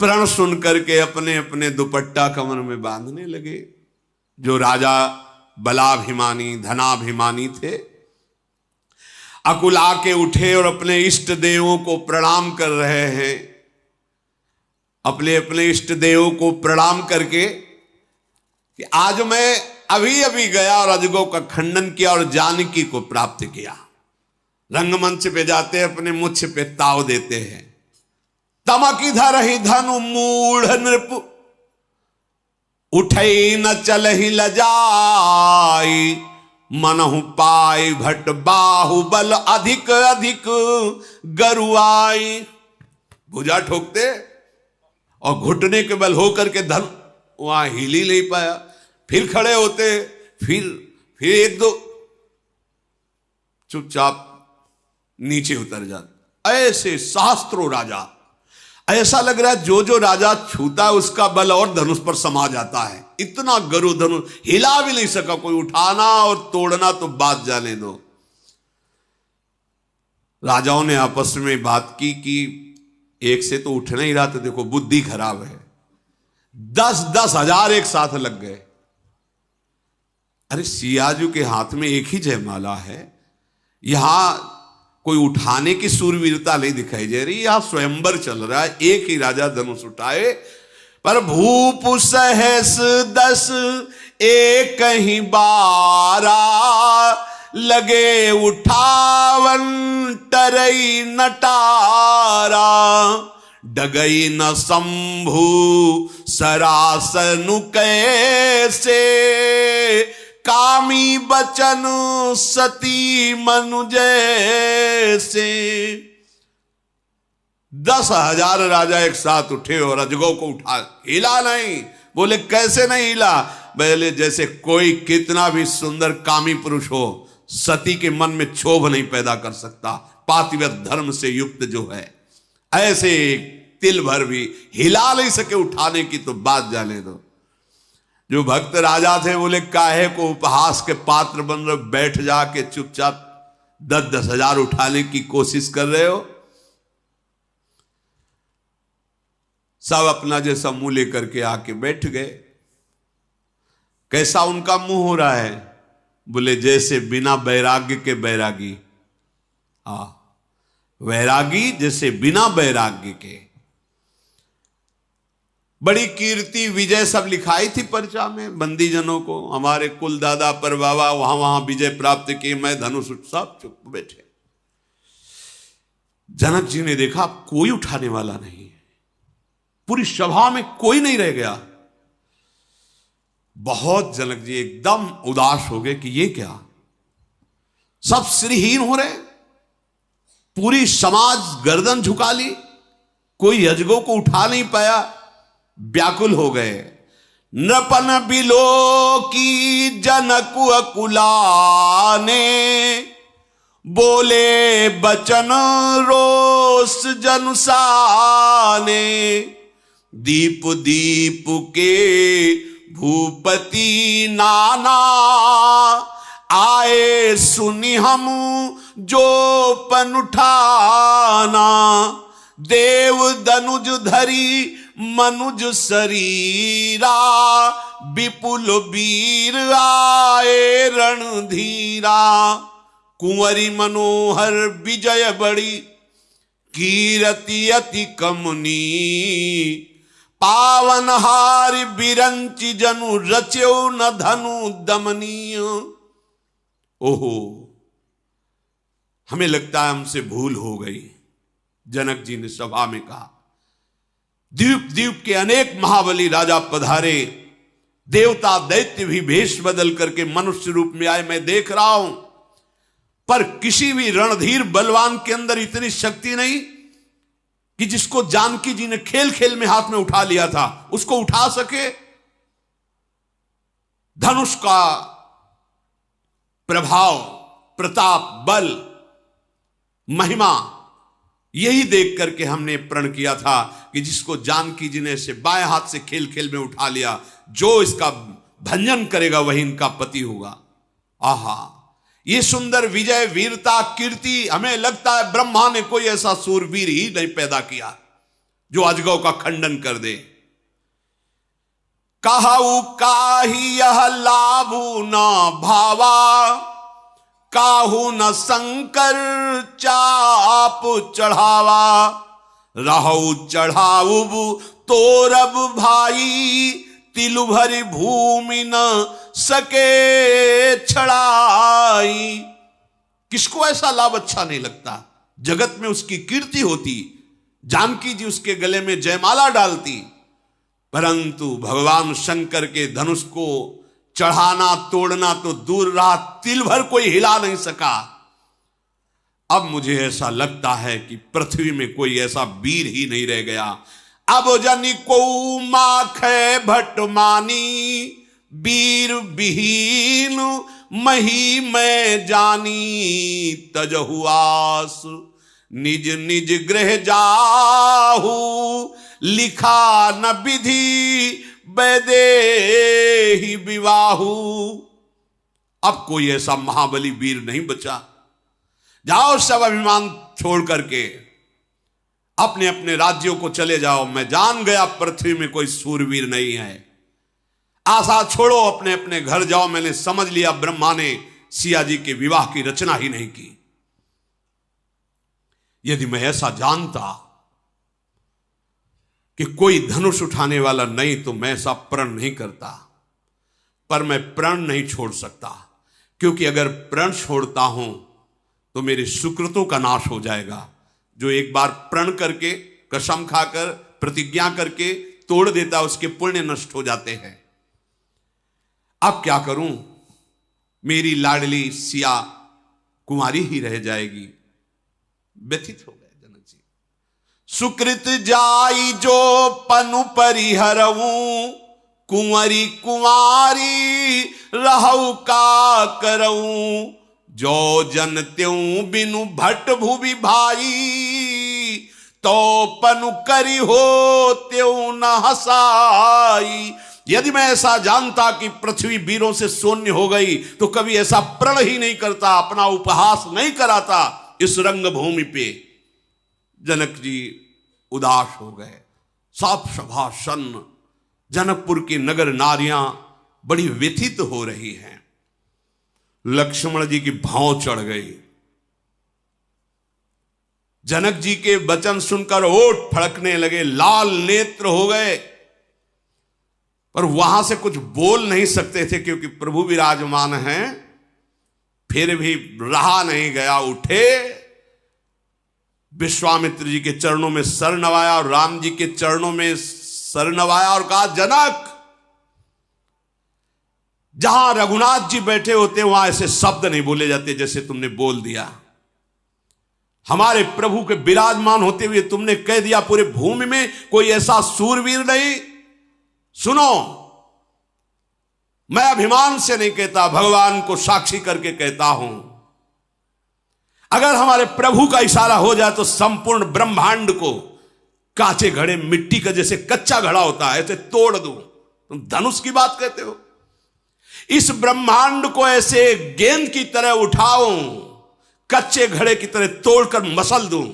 प्रण सुन करके अपने अपने दुपट्टा कमर में बांधने लगे। जो राजा बलाभिमानी धनाभिमानी थे, अकुला के उठे और अपने इष्ट देवों को प्रणाम कर रहे हैं। अपने अपने इष्ट देवों को प्रणाम करके कि आज मैं अभी अभी गया और अजगों का खंडन किया और जानकी को प्राप्त किया। रंगमंच पे जाते अपने मुछ पे ताव देते हैं। तमक इधर ही धनु मूढ़ नृप, उठई न चलहि लजाई, मनहु पाई भट बाहुबल अधिक अधिक गरुआई। भुजा ठोकते और घुटने के बल होकर के धन वहां हिल ही नहीं पाया। फिर खड़े होते, फिर एक दो चुपचाप नीचे उतर जाते। ऐसे शास्त्रों राजा, ऐसा लग रहा है जो जो राजा छूता है उसका बल और धनुष पर समा जाता है। इतना गरु धनुष हिला भी नहीं सका कोई। उठाना और तोड़ना तो बात जाने दो। राजाओं ने आपस में बात की कि एक से तो उठना ही रहा, तो देखो बुद्धि खराब है। 10-10 हजार एक साथ लग गए। अरे सियाजू के हाथ में एक ही जयमाला है, यहां कोई उठाने की सूरवीरता नहीं दिखाई दे रही। यहां स्वयंवर चल रहा है। एक ही राजा धनुष उठाए, पर भूप सहस 10 एक ही बारा, लगे उठावन टरई नटारा, डगई न शंभु सरासनु कैसे, कामी बचन सती मनु जैसे। 10,000 राजा एक साथ उठे और अजगों को उठा, हिला नहीं। बोले कैसे नहीं हिला? बोले जैसे कोई कितना भी सुंदर कामी पुरुष हो, सती के मन में क्षोभ नहीं पैदा कर सकता, पातिव्रत धर्म से युक्त जो है, ऐसे तिल भर भी हिला नहीं सके। उठाने की तो बात जाने दो। जो भक्त राजा थे बोले काहे को उपहास के पात्र बन रहे, बैठ जाके चुपचाप 10-10 हजार उठाने की कोशिश कर रहे हो। सब अपना जैसा मुंह लेकर के आके बैठ गए। कैसा उनका मुंह हो रहा है? बोले जैसे बिना वैराग्य के बैरागी। वैरागी जैसे बिना वैराग्य के। बड़ी कीर्ति विजय सब लिखाई थी पर्चा में बंदीजनों को। हमारे कुल दादा पर बाबा वहां वहां विजय प्राप्त किए, मैं धनुष। सब चुप बैठे। जनक जी ने देखा कोई उठाने वाला नहीं है, पूरी सभा में कोई नहीं रह गया। बहुत जनक जी एकदम उदास हो गए कि ये क्या, सब श्रीहीन हो रहे, पूरी समाज गर्दन झुका ली, कोई अजगों को उठा नहीं पाया। व्याकुल हो गए। नृपन बिलो की जनक अकुलाने, बोले बचन रोष जनुसाने, दीप दीप के भूपति नाना, आए सुनी हम जो पन उठाना, देव दनुज धरी मनुज शरीरा, विपुल वीर आए रणधीरा, कुंवरी मनोहर विजय बड़ी, कीरति अति कमनी, पावनहार बिरंचि जनु रच्यो न धनु दमनीय। ओहो, हमें लगता है हमसे भूल हो गई। जनक जी ने सभा में कहा, द्वीप द्वीप के अनेक महाबली राजा पधारे, देवता दैत्य भी भेष बदल करके मनुष्य रूप में आए, मैं देख रहा हूं, पर किसी भी रणधीर बलवान के अंदर इतनी शक्ति नहीं कि जिसको जानकी जी ने खेल खेल में हाथ में उठा लिया था उसको उठा सके। धनुष का प्रभाव, प्रताप, बल, महिमा, यही देख करके हमने प्रण किया था कि जिसको जानकी जी ने से बाएं हाथ से खेल खेल में उठा लिया, जो इसका भंजन करेगा वही इनका पति होगा। आहा, ये सुंदर विजय, वीरता, कीर्ति, हमें लगता है ब्रह्मा ने कोई ऐसा सूरवीर ही नहीं पैदा किया। जो अजगव का खंडन कर दे। कहु काही यह लाभु न भावा, काहू न शंकर चाप चढ़ावा, रहु चढ़ाऊ तोरब भाई, तिलु भरी भूमि न सके छड़ाई। किसको ऐसा लाभ अच्छा नहीं लगता? जगत में उसकी कीर्ति होती, जानकी जी उसके गले में जयमाला डालती, परंतु भगवान शंकर के धनुष को चढ़ाना तोड़ना तो दूर रहा, तिल भर कोई हिला नहीं सका। अब मुझे ऐसा लगता है कि पृथ्वी में कोई ऐसा वीर ही नहीं रह गया। अब जनि को माखे भट मानी, वीर विहीन मही मैं जानी, तजहु आस निज निज गृह जाहू, लिखा न विधि वैदेही विवाहू। अब कोई ऐसा महाबली वीर नहीं बचा। जाओ सब अभिमान छोड़ करके अपने अपने राज्यों को चले जाओ। मैं जान गया पृथ्वी में कोई सूरवीर नहीं है। आशा छोड़ो, अपने अपने घर जाओ। मैंने समझ लिया ब्रह्मा ने सिया जी के विवाह की रचना ही नहीं की। यदि मैं ऐसा जानता कि कोई धनुष उठाने वाला नहीं तो मैं ऐसा प्रण नहीं करता। पर मैं प्रण नहीं छोड़ सकता, क्योंकि अगर प्रण छोड़ता हूं तो मेरे सुकृतों का नाश हो जाएगा। जो एक बार प्रण करके, कसम खाकर, प्रतिज्ञा करके तोड़ देता, उसके पुण्य नष्ट हो जाते हैं। अब क्या करूं? मेरी लाडली सिया कुंवारी ही रह जाएगी। व्यथित हो गए जनक जी। सुकृत जाई जो पनु परिहरऊं, कुंवरी कुंवारी रहु का करऊं, जो जन त्यों बिनु भट भुवि भाई, तो पनु करी हो त्यों न हसाई। यदि मैं ऐसा जानता कि पृथ्वी वीरों से शून्य हो गई तो कभी ऐसा प्रण ही नहीं करता, अपना उपहास नहीं कराता इस रंगभूमि पे। जनक जी उदास हो गए। सब सभा सन्न, जनकपुर की नगर नारियां बड़ी व्यथित हो रही हैं। लक्ष्मण जी की भाव चढ़ गई। जनक जी के वचन सुनकर ओठ फड़कने लगे, लाल नेत्र हो गए, पर वहां से कुछ बोल नहीं सकते थे क्योंकि प्रभु विराजमान हैं। फिर भी रहा नहीं गया, उठे, विश्वामित्र जी के चरणों में सर नवाया और राम जी के चरणों में सर नवाया और कहा, जनक, जहां रघुनाथ जी बैठे होते वहां ऐसे शब्द नहीं बोले जाते जैसे तुमने बोल दिया। हमारे प्रभु के विराजमान होते हुए तुमने कह दिया पूरे भूमि में कोई ऐसा सूरवीर नहीं। सुनो, मैं अभिमान से नहीं कहता, भगवान को साक्षी करके कहता हूं, अगर हमारे प्रभु का इशारा हो जाए तो संपूर्ण ब्रह्मांड को कांचे घड़े, मिट्टी का जैसे कच्चा घड़ा होता है ऐसे तोड़ दूं। तुम धनुष की बात कहते हो? इस ब्रह्मांड को ऐसे गेंद की तरह उठाऊं, कच्चे घड़े की तरह तोड़कर मसल दूं।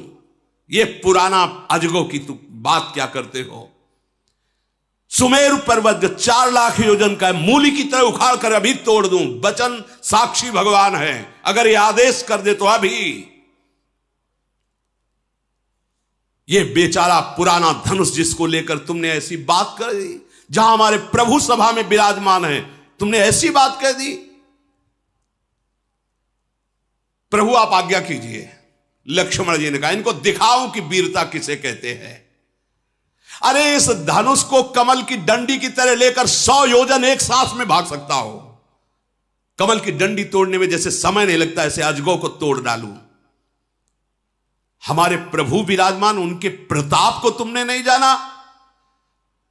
ये पुराना अजगो की तुम बात क्या करते हो? सुमेरु पर्वत जो 4 लाख योजन का है, मूली की तरह उखाड़ कर अभी तोड़ दूं। वचन साक्षी भगवान है, अगर ये आदेश कर दे तो अभी। ये बेचारा पुराना धनुष जिसको लेकर तुमने ऐसी बात कर दी, जहां हमारे प्रभु सभा में विराजमान है, तुमने ऐसी बात कह दी। प्रभु आप आज्ञा कीजिए। लक्ष्मण जी ने कहा, इनको दिखाऊं कि वीरता किसे कहते हैं। अरे इस धनुष को कमल की डंडी की तरह लेकर 100 योजन एक सांस में भाग सकता हो। कमल की डंडी तोड़ने में जैसे समय नहीं लगता, ऐसे अजगो को तोड़ डालूं। हमारे प्रभु विराजमान, उनके प्रताप को तुमने नहीं जाना।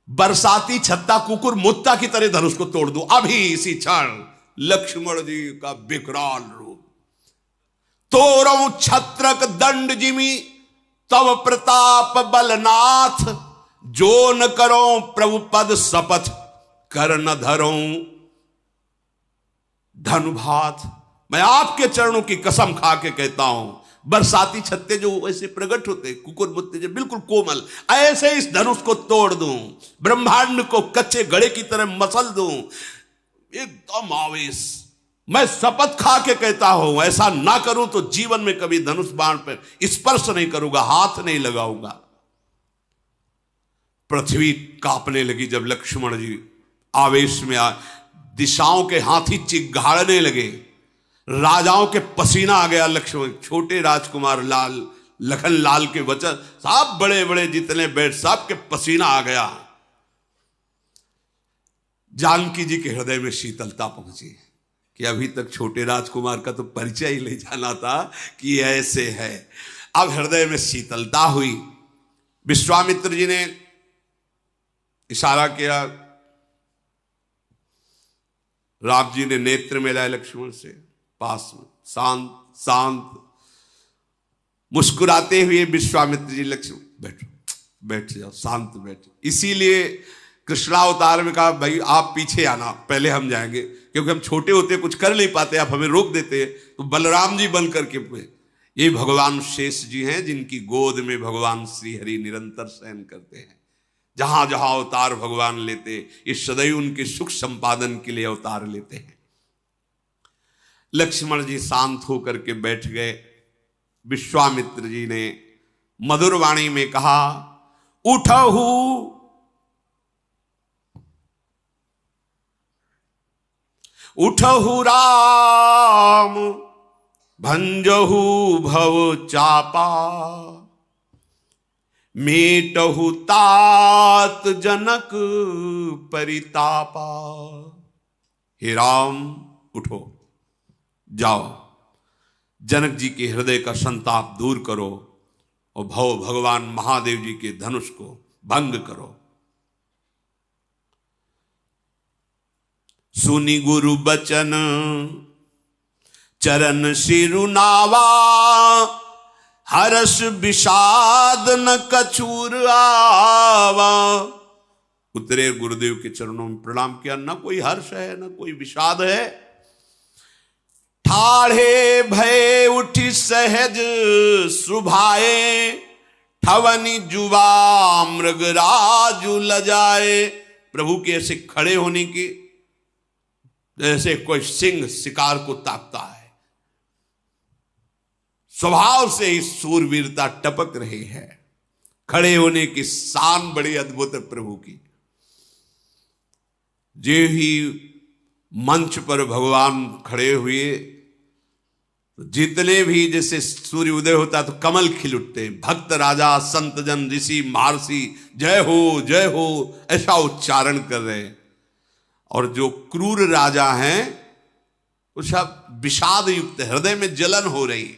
बरसाती छत्ता कुकुर मुत्ता की तरह धनुष को तोड़ दूं अभी इसी क्षण। लक्ष्मण जी का विकराल रूप। तोरऊ छत्रक दंड जिमी, तव प्रताप बलनाथ, जो न करो प्रभु पद शपथ, कर न धरो धनुभात। मैं आपके चरणों की कसम खा के कहता हूं, बरसाती छत्ते जो ऐसे प्रकट होते, कुकुर मुत्ते जो बिल्कुल कोमल, ऐसे इस धनुष को तोड़ दूं, ब्रह्मांड को कच्चे घड़े की तरह मसल दूं, एकदम आवेश। मैं शपथ खा के कहता हूं, ऐसा ना करूं तो जीवन में कभी धनुष बाण पर स्पर्श नहीं करूंगा, हाथ नहीं लगाऊंगा। पृथ्वी कांपने लगी जब लक्ष्मण जी आवेश में दिशाओं के हाथी चिघाड़ने लगे, राजाओं के पसीना आ गया। लक्ष्मण छोटे राजकुमार लाल लखन लाल के वचन, सब बड़े बड़े जितने बैठ सब के पसीना आ गया। जानकी जी के हृदय में शीतलता पहुंची कि अभी तक छोटे राजकुमार का तो परिचय ही ले जाना था कि ऐसे है। अब हृदय में शीतलता हुई। विश्वामित्र जी ने इशारा किया, राम जी ने नेत्र मिलाए लक्ष्मण से, पास में शांत शांत मुस्कुराते हुए विश्वामित्र जी, लक्ष्मण बैठो, बैठ जाओ, शांत बैठो। इसीलिए कृष्णावतार में कहा, भाई आप पीछे आना, पहले हम जाएंगे, क्योंकि हम छोटे होते कुछ कर नहीं पाते, आप हमें रोक देते। तो बलराम जी बन करके, ये भगवान शेष जी हैं जिनकी गोद में भगवान श्री हरि निरंतर शयन करते हैं। जहां जहां अवतार भगवान लेते, ये सदैव उनके सुख संपादन के लिए अवतार लेते हैं। लक्ष्मण जी शांत होकर के बैठ गए। विश्वामित्र जी ने मधुर वाणी में कहा, उठहु उठहु राम भंजहु भव चापा, मेटहु तात जनक परितापा। हे राम उठो, जाओ, जनक जी के हृदय का संताप दूर करो और भव भगवान महादेव जी के धनुष को भंग करो। सुनि गुरु बचन चरण सिरुनावा, हर्ष विषाद न कछूर आवा। उतरे गुरुदेव के चरणों में प्रणाम किया, न कोई हर्ष है न कोई विषाद है। ठाढ़े भय उठी सहज सुभाए, ठवनी जुवा मृगराजु लजाए। प्रभु के ऐसे खड़े होने की, जैसे कोई सिंह शिकार को ताकता है, स्वभाव से ही सूरवीरता टपक रही है। खड़े होने की शान बड़ी अद्भुत है प्रभु की। जे ही मंच पर भगवान खड़े हुए, जितने भी जैसे सूर्य उदय होता तो कमल खिल उठते। भक्त राजा संत जन ऋषि महर्षि जय हो ऐसा उच्चारण कर रहे हैं। और जो क्रूर राजा हैं वो सब विषाद युक्त, हृदय में जलन हो रही।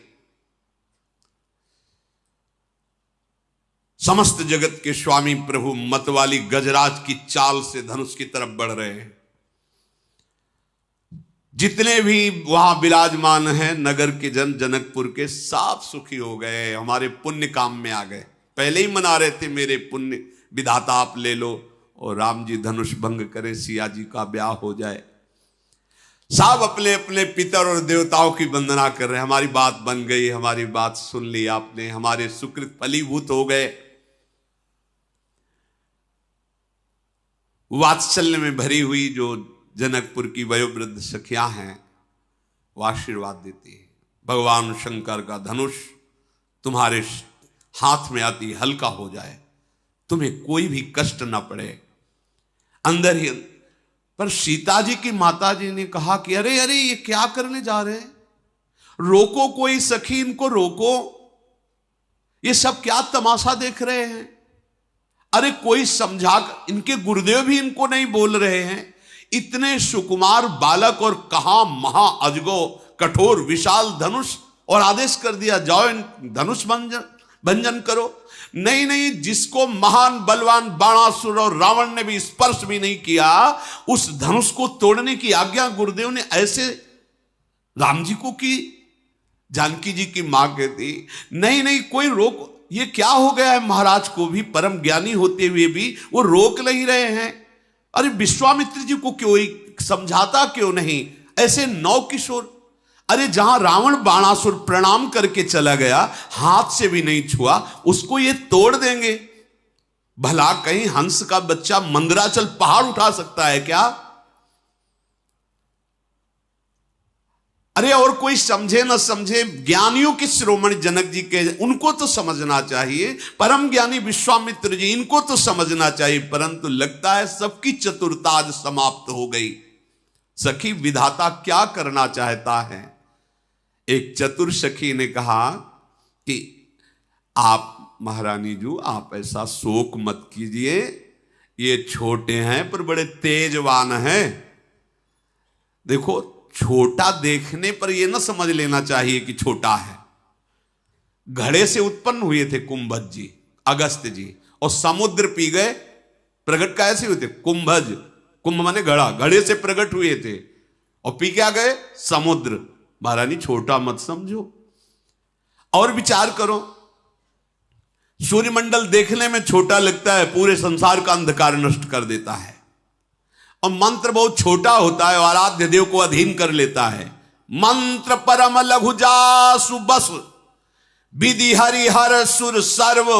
समस्त जगत के स्वामी प्रभु मतवाली गजराज की चाल से धनुष की तरफ बढ़ रहे हैं। जितने भी वहां विराजमान हैं नगर के जन, जनकपुर के, सब सुखी हो गए, हमारे पुण्य काम में आ गए। पहले ही मना रहे थे, मेरे पुण्य विधाता आप ले लो और राम जी धनुष भंग करें, सिया जी का ब्याह हो जाए। सब अपने अपने पितर और देवताओं की वंदना कर रहे हैं। हमारी बात बन गई, हमारी बात सुन ली आपने, हमारे सुकृत फलीभूत हो गए। वात्सल्य में भरी हुई जो जनकपुर की वयोवृद्ध सखियां हैं वो आशीर्वाद देती है, भगवान शंकर का धनुष तुम्हारे हाथ में आती हल्का हो जाए, तुम्हें कोई भी कष्ट ना पड़े। अंदर ही पर सीता जी की माता जी ने कहा कि अरे अरे ये क्या करने जा रहे हैं, रोको कोई सखी, इनको रोको, ये सब क्या तमाशा देख रहे हैं। अरे कोई समझा, इनके गुरुदेव भी इनको नहीं बोल रहे हैं। इतने सुकुमार बालक और कहां महा अजगो कठोर विशाल धनुष, और आदेश कर दिया जाओ इन धनुष भंजन करो। नहीं नहीं, जिसको महान बलवान बाणासुर और रावण ने भी स्पर्श भी नहीं किया, उस धनुष को तोड़ने की आज्ञा गुरुदेव ने ऐसे राम जी को की। जानकी जी की मां कहती नहीं नहीं कोई रोक, ये क्या हो गया है, महाराज को भी परम ज्ञानी होते हुए भी वो रोक नहीं रहे हैं। अरे विश्वामित्र जी को क्यों समझाता क्यों नहीं, ऐसे नौ किशोर। अरे जहां रावण बाणासुर प्रणाम करके चला गया, हाथ से भी नहीं छुआ, उसको ये तोड़ देंगे। भला कहीं हंस का बच्चा मंदराचल पहाड़ उठा सकता है क्या? अरे और कोई समझे न समझे, ज्ञानियों के शिरोमणि जनक जी के, उनको तो समझना चाहिए, परम ज्ञानी विश्वामित्र जी, इनको तो समझना चाहिए, परंतु लगता है सबकी चतुरता आज समाप्त हो गई। सखी, विधाता क्या करना चाहता है? एक चतुर सखी ने कहा कि आप महारानी जी, आप ऐसा शोक मत कीजिए, ये छोटे हैं पर बड़े तेजवान हैं। देखो, छोटा देखने पर यह ना समझ लेना चाहिए कि छोटा है। घड़े से उत्पन्न हुए थे कुंभज जी, अगस्त जी, और समुद्र पी गए। प्रकट कैसे हुए थे? कुंभज, कुंभ माने घड़ा, घड़े से प्रकट हुए थे और पी क्या गए? समुद्र। महारानी, छोटा मत समझो। और विचार करो, सूर्यमंडल देखने में छोटा लगता है, पूरे संसार का अंधकार नष्ट कर देता है। और मंत्र बहुत छोटा होता है, आराध्य देव को अधीन कर लेता है। मंत्र परम लघु जासु बस, विधि हरिहर सुर सर्व,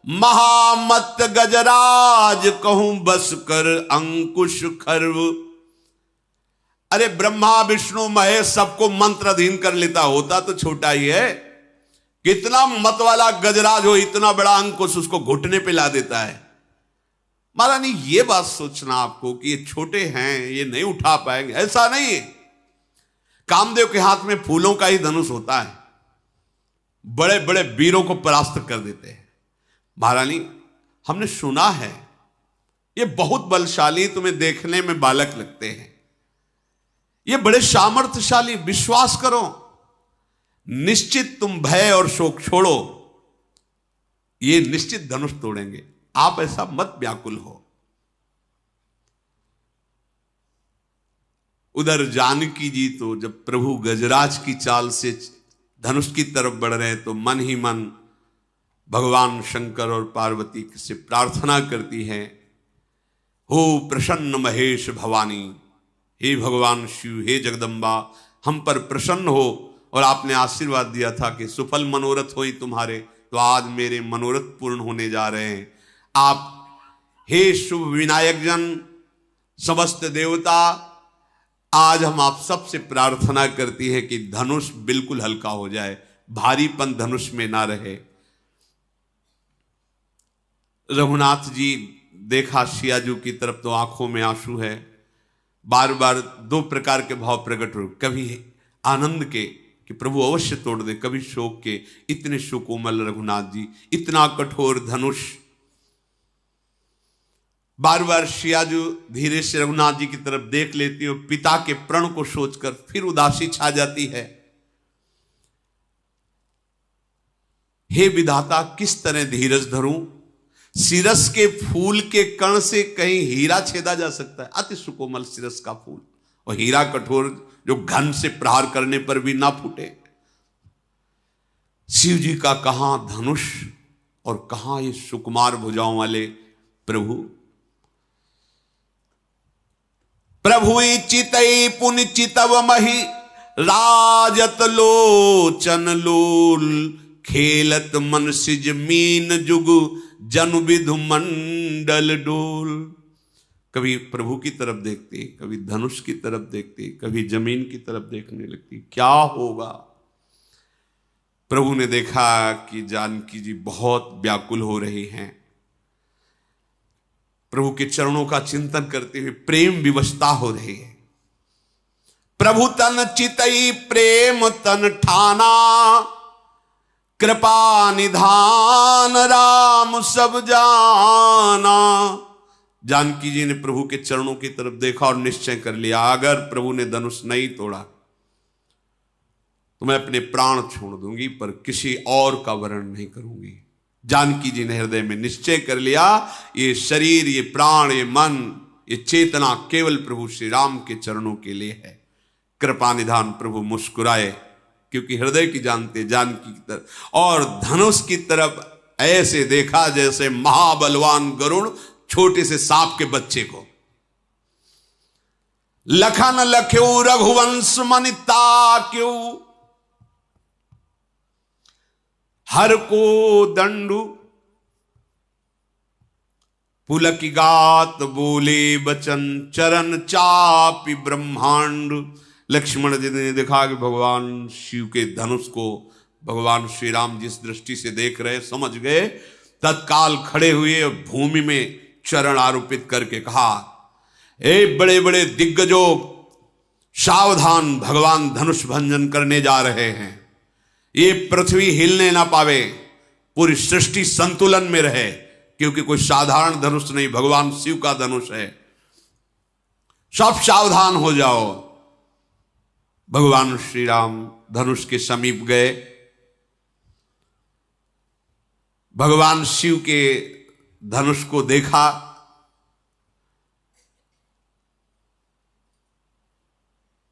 महामत गजराज कहूं बस कर अंकुश खर्व। अरे ब्रह्मा विष्णु महेश सबको मंत्र अधीन कर लेता, होता तो छोटा ही है। कितना मत वाला गजराज हो, इतना बड़ा अंकुश उसको घुटने पे ला देता है। महारानी, ये बात सोचना आपको कि ये छोटे हैं, ये नहीं उठा पाएंगे, ऐसा नहीं है। कामदेव के हाथ में फूलों का ही धनुष होता है, बड़े बड़े वीरों को परास्त कर देते हैं। महारानी, हमने सुना है ये बहुत बलशाली, तुम्हें देखने में बालक लगते हैं, ये बड़े सामर्थ्यशाली, विश्वास करो, निश्चित तुम भय और शोक छोड़ो, ये निश्चित धनुष तोड़ेंगे। आप ऐसा मत व्याकुल हो। उधर जानकी जी तो जब प्रभु गजराज की चाल से धनुष की तरफ बढ़ रहे हैं तो मन ही मन भगवान शंकर और पार्वती से प्रार्थना करती हैं, हो प्रसन्न महेश भवानी, हे भगवान शिव, हे जगदम्बा, हम पर प्रसन्न हो। और आपने आशीर्वाद दिया था कि सुफल मनोरथ होई तुम्हारे, तो आज मेरे मनोरथ पूर्ण होने जा रहे हैं। आप हे शुभ विनायक जन, समस्त देवता, आज हम आप सबसे प्रार्थना करती है कि धनुष बिल्कुल हल्का हो जाए, भारीपन धनुष में ना रहे। रघुनाथ जी देखा सियाजू की तरफ तो आंखों में आंसू है। बार बार दो प्रकार के भाव प्रकट हो, कभी आनंद के कि प्रभु अवश्य तोड़ दे, कभी शोक के, इतने सुकोमल रघुनाथ जी, इतना कठोर धनुष। बार बार सियाजू धीरे से रघुनाथ जी की तरफ देख लेती हो, पिता के प्रण को सोचकर फिर उदासी छा जाती है। हे विधाता, किस तरह धीरज धरूं? सिरस के फूल के कण से कहीं हीरा छेदा जा सकता है? अति सुकोमल सिरस का फूल, और हीरा कठोर जो घन से प्रहार करने पर भी ना फूटे। शिव जी का कहां धनुष और कहां ये सुकुमार भुजाओं वाले प्रभु। प्रभु चितई पुन चितव मही, राजत लोचन लोल, खेलत मन सिज मीन जुग, जनु विधु मंडल डोल। कभी प्रभु की तरफ देखती, कभी धनुष की तरफ देखती, कभी जमीन की तरफ देखने लगती, क्या होगा? प्रभु ने देखा कि जानकी जी बहुत व्याकुल हो रही हैं। प्रभु के चरणों का चिंतन करते हुए प्रेम विवशता हो रही है। प्रभु तन चितई प्रेम तन ठाना, कृपा निधान राम सब जाना। जानकी जी ने प्रभु के चरणों की तरफ देखा और निश्चय कर लिया, अगर प्रभु ने धनुष नहीं तोड़ा तो मैं अपने प्राण छोड़ दूंगी, पर किसी और का वर्ण नहीं करूंगी। जानकी जी ने हृदय में निश्चय कर लिया, ये शरीर, ये प्राण, ये मन, ये चेतना केवल प्रभु श्री राम के चरणों के लिए है। कृपा निधान प्रभु मुस्कुराए, क्योंकि हृदय की जानते जानकी की तरफ और धनुष की तरफ ऐसे देखा जैसे महाबलवान गरुड़ छोटे से सांप के बच्चे को। लखन लख्यो रघुवंश मन ताक्यो, हर को दंडु पुलकी गात बोले बचन, चरण चापि ब्रह्मांड। लक्ष्मण जी ने देखा कि भगवान शिव के धनुष को भगवान श्री राम जिस दृष्टि से देख रहे समझ गए, तत्काल खड़े हुए और भूमि में चरण आरोपित करके कहा, ए बड़े बड़े दिग्गजों, सावधान, भगवान धनुष भंजन करने जा रहे हैं। ये पृथ्वी हिलने ना पावे, पूरी सृष्टि संतुलन में रहे, क्योंकि कोई साधारण धनुष नहीं, भगवान शिव का धनुष है। सब सावधान हो जाओ। भगवान श्री राम धनुष के समीप गए। भगवान शिव के धनुष को देखा।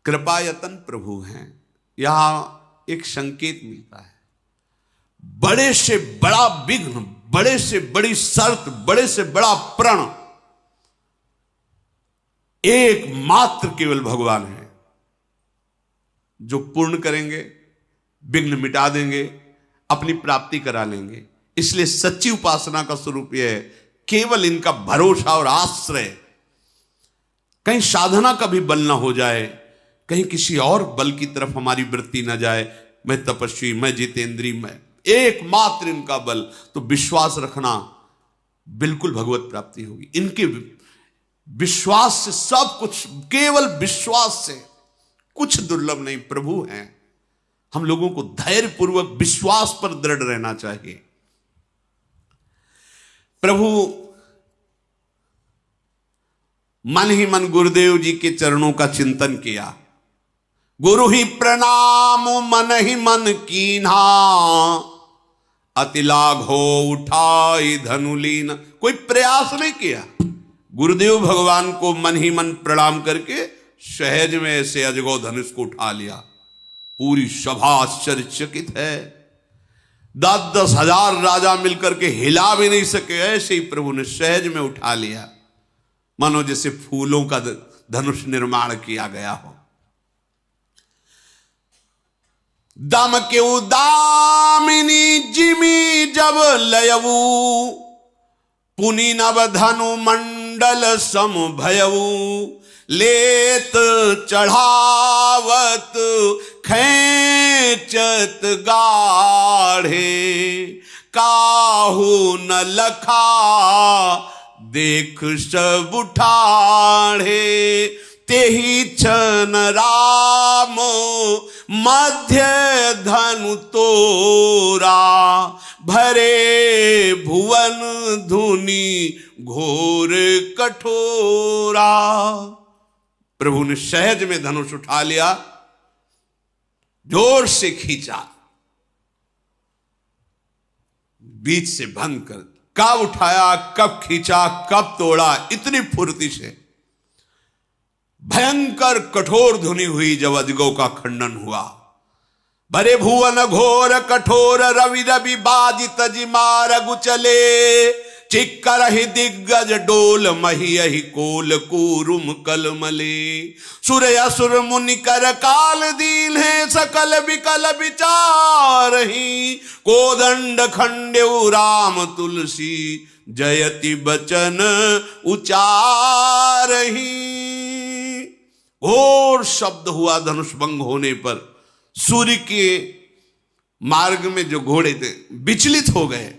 कृपायतन प्रभु हैं। यहां एक संकेत मिलता है, बड़े से बड़ा विघ्न, बड़े से बड़ी शर्त, बड़े से बड़ा प्रण एकमात्र केवल भगवान है, जो पूर्ण करेंगे, विघ्न मिटा देंगे, अपनी प्राप्ति करा लेंगे। इसलिए सच्ची उपासना का स्वरूप यह है, केवल इनका भरोसा और आश्रय। कहीं साधना का भी बल ना हो जाए, कहीं किसी और बल की तरफ हमारी वृत्ति ना जाए, मैं तपस्वी, मैं जितेंद्री, मैं एकमात्र इनका बल, तो विश्वास रखना, बिल्कुल भगवत प्राप्ति होगी। इनके विश्वास से सब कुछ, केवल विश्वास से कुछ दुर्लभ नहीं, प्रभु हैं। हम लोगों को धैर्य पूर्वक विश्वास पर दृढ़ रहना चाहिए। प्रभु मन ही मन गुरुदेव जी के चरणों का चिंतन किया। गुरु ही प्रणाम मन ही मन कीन्हा, अति लाघो उठाई धनुलीन। कोई प्रयास नहीं किया, गुरुदेव भगवान को मन ही मन प्रणाम करके सहज में ऐसे अजगो धनुष को उठा लिया। पूरी सभा आश्चर्यचकित है। 10-10 हजार राजा मिलकर के हिला भी नहीं सके, ऐसे ही प्रभु ने सहज में उठा लिया, मानो जैसे फूलों का धनुष निर्माण किया गया हो। दम के उदामिनी जिमी जब लयवू, पुनि नव धनु मंडल सम भयऊ। लेत चढ़ावत खेचत गाढ़े, काहू न लखा देख सब उठाढ़े। तेहि छन राम मध्य धनु तोरा, भरे भुवन धुनि घोर कठोरा। प्रभु ने सहज में धनुष उठा लिया, जोर से खींचा, बीच से भंग कर, कब उठाया, कब खींचा, कब तोड़ा, इतनी फुर्ती से। भयंकर कठोर धुनी हुई जब अजगौ का खंडन हुआ। भरे भुवन घोर कठोर, रवि रवि बाजी तजी मारगु चले। चिक्कर ही दिग्गज डोल, महियहि कोल कूरुम कलमले। सुर असुर मुनि कर काल दीन है, सकल विकल विचारहि। कोदंड खंड्यउ राम तुलसी, जयति बचन उचारहि। घोर शब्द हुआ धनुष भंग होने पर। सूर्य के मार्ग में जो घोड़े थे विचलित हो गए,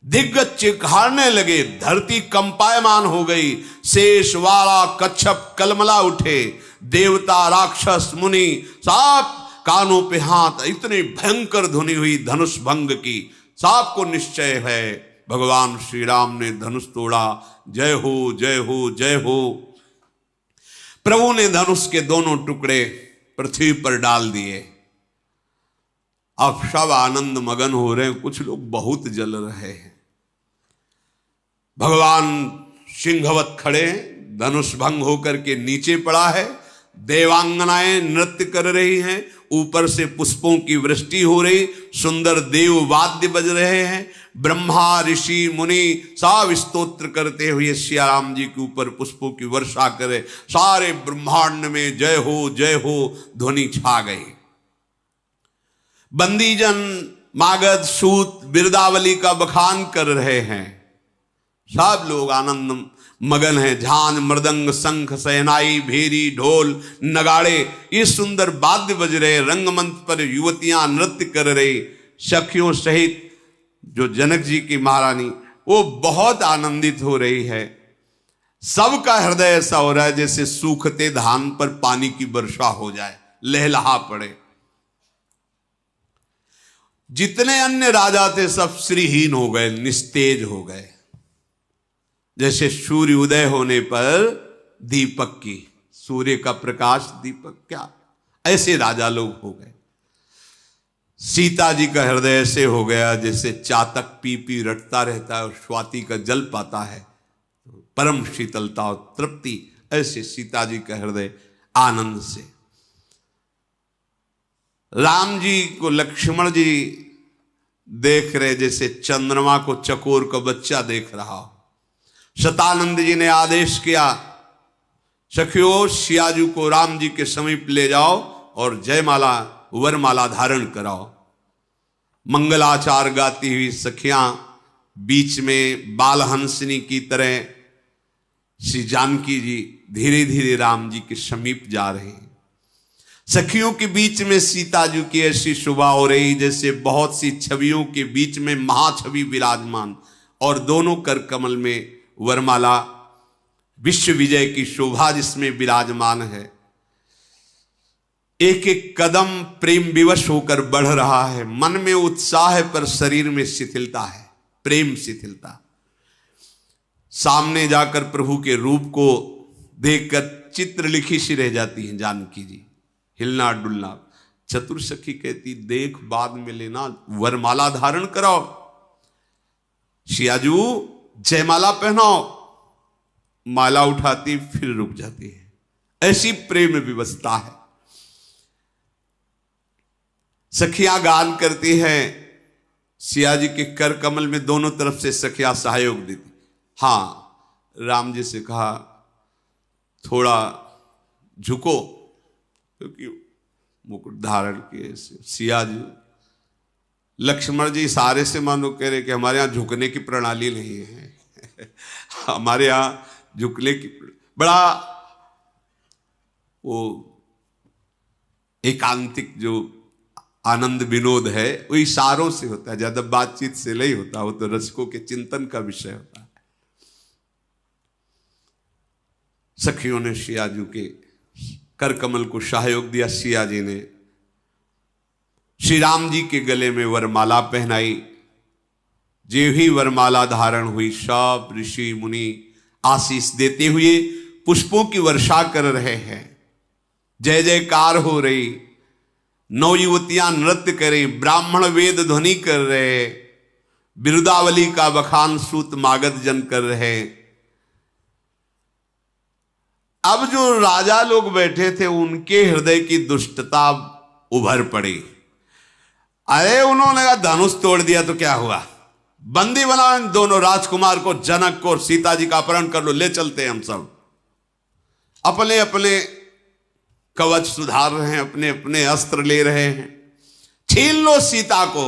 दिग्गज चिल्लाने लगे, धरती कंपायमान हो गई। शेष वाला कच्छप कलमला उठे, देवता राक्षस मुनि सब कानों पे हाथ। इतनी भयंकर ध्वनि हुई धनुष भंग की। सबको निश्चय है भगवान श्री राम ने धनुष तोड़ा। जय हो जय हो जय हो। प्रभु ने धनुष के दोनों टुकड़े पृथ्वी पर डाल दिए। अब सब आनंद मगन हो रहे हैं, कुछ लोग बहुत जल रहे हैं। भगवान सिंहवत खड़े, धनुष भंग होकर के नीचे पड़ा है। देवांगनाएं नृत्य कर रही हैं, ऊपर से पुष्पों की वृष्टि हो रही, सुंदर देव वाद्य बज रहे हैं, ब्रह्मा ऋषि मुनि सब स्तोत्र करते हुए सिया राम जी के ऊपर पुष्पों की वर्षा करे। सारे ब्रह्मांड में जय हो ध्वनि छा गई। बंदीजन मागध सूत बिरदावली का बखान कर रहे हैं। सब लोग आनंद मगन है। झान मृदंग शंख सहनाई भेरी ढोल नगाड़े ये सुंदर वाद्य बज रहे। रंगमंच पर युवतियां नृत्य कर रही। सखियों सहित जो जनक जी की महारानी वो बहुत आनंदित हो रही है। सबका हृदय ऐसा हो रहा है जैसे सूखते धान पर पानी की वर्षा हो जाए, लहलहा पड़े। जितने अन्य राजा थे सब श्रीहीन हो गए, निस्तेज हो गए। जैसे सूर्य उदय होने पर दीपक की, सूर्य का प्रकाश दीपक क्या, ऐसे राजा लोग हो गए। सीता जी का हृदय ऐसे हो गया जैसे चातक पी पी रटता रहता है और स्वाति का जल पाता है, परम शीतलता और तृप्ति। ऐसे सीता जी का हृदय आनंद से। राम जी को लक्ष्मण जी देख रहे जैसे चंद्रमा को चकोर का बच्चा देख रहा हो। शतानंद जी ने आदेश किया, सखियों सियाजू को राम जी के समीप ले जाओ और जयमाला वरमाला धारण कराओ। मंगलाचार गाती हुई सखियां बीच में बालहंसनी की तरह श्री जानकी जी धीरे धीरे राम जी के समीप जा रहे हैं। सखियों के बीच में सीता जी की ऐसी शोभा हो रही जैसे बहुत सी छवियों के बीच में महाछवि विराजमान, और दोनों कर कमल में वरमाला विश्व विजय की शोभा जिसमें विराजमान है। एक एक कदम प्रेम विवश होकर बढ़ रहा है। मन में उत्साह है पर शरीर में शिथिलता है, प्रेम शिथिलता। सामने जाकर प्रभु के रूप को देखकर चित्र लिखी सी रह जाती हैं जानकी जी, हिलना डुलना। चतुर सखी कहती देख बाद में लेना, वरमाला धारण कराओ, सियाजू जयमाला पहनाओ। माला उठाती फिर रुक जाती है, ऐसी प्रेम विवशता है। सखियां गान करती हैं, सिया जी के कर कमल में दोनों तरफ से सखियां सहयोग देती। हाँ, राम जी से कहा थोड़ा झुको, क्योंकि मुकुट धारण किए सिया जी। लक्ष्मण जी इशारे से मानो कह रहे कि हमारे यहाँ झुकने की प्रणाली नहीं है हमारे यहाँ झुकने की बड़ा वो एकांतिक जो आनंद विनोद है वो इशारों से होता है, ज्यादा बातचीत से नहीं होता। वो तो रसिकों के चिंतन का विषय होता है। सखियों ने सियाजू के कर कमल को सहयोग दिया। सिया जी ने श्री राम जी के गले में वरमाला पहनाई। जे ही वरमाला धारण हुई, सब ऋषि मुनि आशीष देते हुए पुष्पों की वर्षा कर रहे हैं। जय जयकार हो रही, नौ युवतियां नृत्य करें, ब्राह्मण वेद ध्वनि कर रहे, बिरुदावली का बखान सूत मागध जन कर रहे। अब जो राजा लोग बैठे थे उनके हृदय की दुष्टता उभर पड़ी। अरे उन्होंने कहा धनुष तोड़ दिया तो क्या हुआ, बंदी बनाओ इन दोनों राजकुमार को, जनक को और सीता जी का अपहरण कर लो, ले चलते हैं हम सब। अपने अपने कवच सुधार रहे हैं, अपने अपने अस्त्र ले रहे हैं। छीन लो सीता को।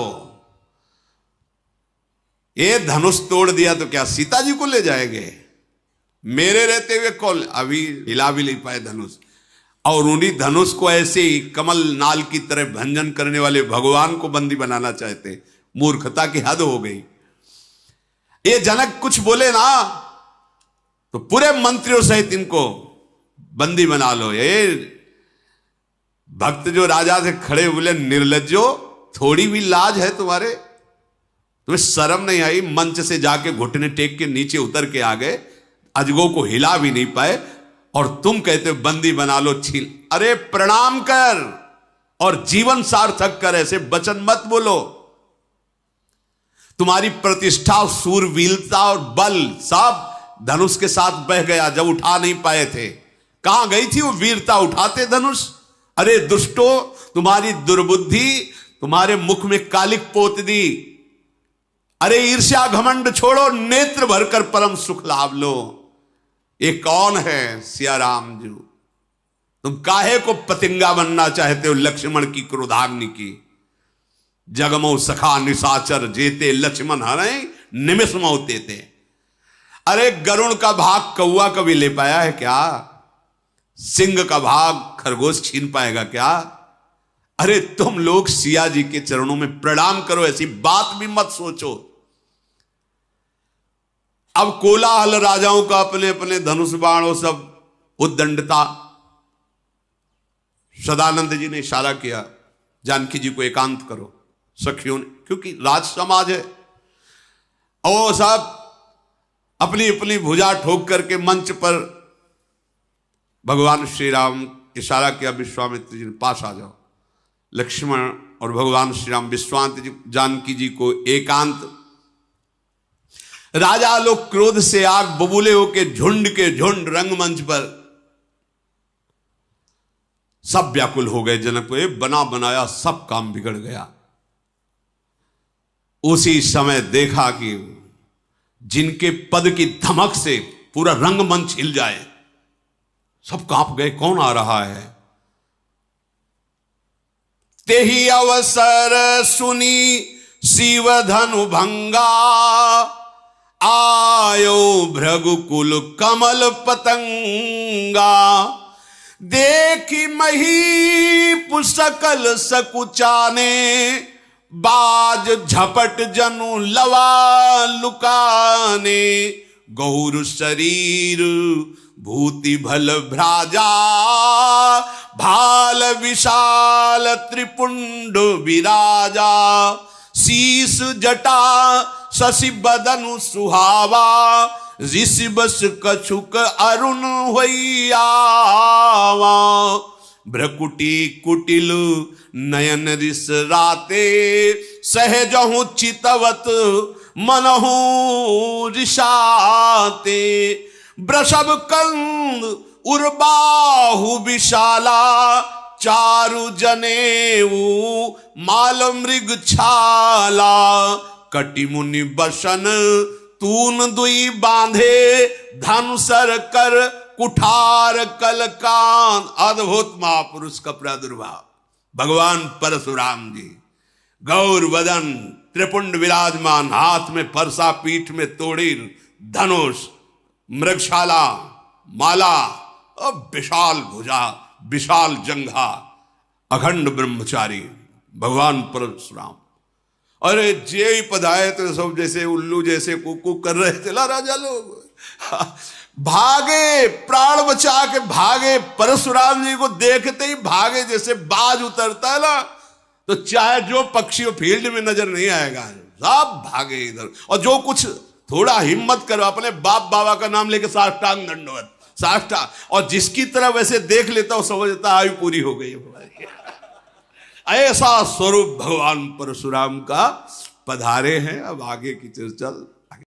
ये धनुष तोड़ दिया तो क्या सीता जी को ले जाएंगे? मेरे रहते हुए कौन अभी हिला भी नहीं पाए धनुष, और उन्हीं धनुष को ऐसे ही कमल नाल की तरह भंजन करने वाले भगवान को बंदी बनाना चाहते। मूर्खता की हद हो गई। ये जनक कुछ बोले ना तो पूरे मंत्रियों सहित इनको बंदी बना लो। ये भक्त जो राजा से खड़े बोले, निर्लज्जो थोड़ी भी लाज है तुम्हारे, तुम्हें शर्म नहीं आई? मंच से जाके घुटने टेक के नीचे उतर के आ गए, अजगों को हिला भी नहीं पाए, और तुम कहते हो बंदी बना लो, छील। अरे प्रणाम कर और जीवन सार्थक कर, ऐसे वचन मत बोलो। तुम्हारी प्रतिष्ठा, सूरवीरता और बल सब धनुष के साथ बह गया जब उठा नहीं पाए थे। कहां गई थी वो वीरता, उठाते धनुष? अरे दुष्टो, तुम्हारी दुर्बुद्धि तुम्हारे मुख में कालिक पोत दी। अरे ईर्ष्या घमंड छोड़ो, नेत्र भरकर परम सुख लाभ लो। ये कौन है? सिया राम जी। तुम काहे को पतिंगा बनना चाहते हो लक्ष्मण की क्रोधाग्नि की? जगमो सखा निशाचर जेते, लक्ष्मण हरे निमिष मौते थे। अरे गरुण का भाग कौआ कभी ले पाया है क्या? सिंह का भाग खरगोश छीन पाएगा क्या? अरे तुम लोग सिया जी के चरणों में प्रणाम करो, ऐसी बात भी मत सोचो। अब कोलाहल राजाओं का अपने अपने धनुष बाणों सब उद्दंडता। सदानंद जी ने इशारा किया जानकी जी को एकांत करो सखियों ने, क्योंकि राज समाज है। और सब अपनी अपनी भुजा ठोक करके मंच पर भगवान श्री राम इशारा किया विश्वामित्र जी ने, पास आ जाओ। लक्ष्मण और भगवान श्री राम विश्वामित्र जी जानकी जी को एकांत। राजा लोग क्रोध से आग बबूले होके झुंड के झुंड रंगमंच पर सब व्याकुल हो गए। जनक को बना बनाया सब काम बिगड़ गया। उसी समय देखा कि जिनके पद की धमक से पूरा रंगमंच हिल जाए, सब कांप गए। कौन आ रहा है? तेहि अवसर सुनी शिव धनु भंगा, आयो भृगुकुल कमल पतंगा। देखी मही सकल सकुचाने, बाज झपट जनु लवा लुकाने। गौर शरीर भूति भल भ्राजा, भाल विशाल त्रिपुंड विराजा। शीस जटा शशि बदनु सुहावा, ऋषि बस कछुक अरुण होइयावा। भ्रकुटी कुटिल नयन रिस राते, सहजहु चितवत मनहु रिशाते। वृषभ कंद उर्बाहु विशाला, चारु जनेऊ माल मृग छाला। कटिमुनि बसन तून दुई बांधे, धनुसर कर कुठार कलकान। अद्भुत महापुरुष का प्रादुर्भाव भगवान परशुराम जी। गौर वदन त्रिपुंड विराजमान, हाथ में फरसा, पीठ में तोड़ीर, धनुष, मृगशाला, माला और विशाल भुजा, विशाल जंघा, अखंड ब्रह्मचारी भगवान परशुराम। अरे जे ही पधाए तो सब जैसे उल्लू जैसे कुकू कर रहे थे राजा लोग। भागे, प्राण बचा के भागे। परशुराम जी को देखते ही भागे, जैसे बाज उतरता है ना, तो चाहे जो पक्षी हो फील्ड में नजर नहीं आएगा, सब भागे इधर। और जो कुछ थोड़ा हिम्मत करो, अपने बाप बाबा का नाम लेके साष्टांग दंडवत, साष्टांग। और जिसकी तरह वैसे देख लेता हो समझता आयु पूरी हो गई हमारी। ऐसा स्वरूप भगवान परशुराम का पधारे हैं। अब आगे की चर्चा